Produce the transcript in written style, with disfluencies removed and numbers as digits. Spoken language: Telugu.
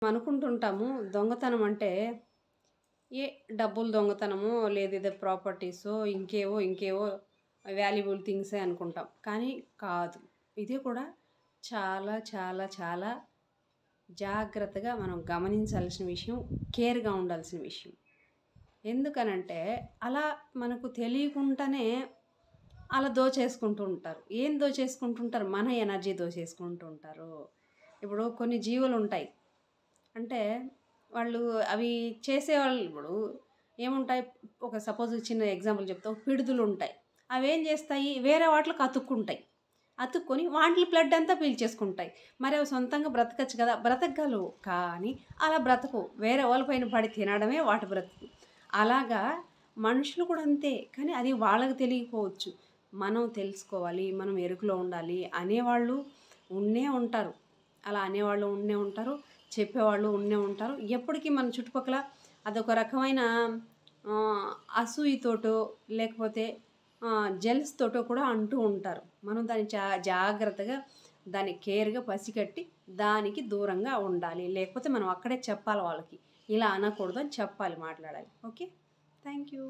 అనుకుంటుంటాము దొంగతనం అంటే ఏ డబ్బులు దొంగతనమో లేదేదో ప్రాపర్టీసో ఇంకేవో వాల్యుబుల్ థింగ్సే అనుకుంటాం. కానీ కాదు. ఇది కూడా చాలా చాలా చాలా జాగ్రత్తగా మనం గమనించాల్సిన విషయం, కేర్‌గా ఉండాల్సిన విషయం. ఎందుకనంటే అలా మనకు తెలియకుండానే అలా దోచేసుకుంటూ ఉంటారు. ఏం దోచేసుకుంటుంటారు? మన ఎనర్జీ దోచేసుకుంటూ ఉంటారు. ఇప్పుడు కొన్ని జీవులుంటాయి. అంటే వాళ్ళు అవి చేసేవాళ్ళు ఇప్పుడు ఏముంటాయి? ఒక సపోజ్ చిన్న ఎగ్జాంపుల్ చెప్తా. పిడుదులుంటాయి. అవేం చేస్తాయి? వేరే వాటిలకి అతుక్కుంటాయి. అతుక్కొని వాటిలి బ్లడ్ అంతా పీల్చేసుకుంటాయి. మరి అవి సొంతంగా బ్రతకచ్చు కదా! బ్రతకగలవు. కానీ అలా బ్రతకవు. వేరే వాళ్ళ పైన పడి తినడమే వాటి బ్రతుకు. అలాగా మనుషులు కూడా అంతే. కానీ అది వాళ్ళకి తెలియకపోవచ్చు. మనం తెలుసుకోవాలి. మనం ఎరుకలో ఉండాలి అనేవాళ్ళు ఉండే ఉంటారు. అలా అనేవాళ్ళు ఉండే ఉంటారు. చెప్పేవాళ్ళు ఉండే ఉంటారు. ఎప్పటికీ మన చుట్టుపక్కల అదొక రకమైన అసూయతోటో లేకపోతే జెలస్ తోటో కూడా అంటూ ఉంటారు. మనం దాన్ని జాగ్రత్తగా దాన్ని కేర్‌గా పసిగట్టి దానికి దూరంగా ఉండాలి. లేకపోతే మనం అక్కడే చెప్పాలి వాళ్ళకి. ఇలా అనకూడదు అని చెప్పాలి, మాట్లాడాలి. ఓకే. Thank you.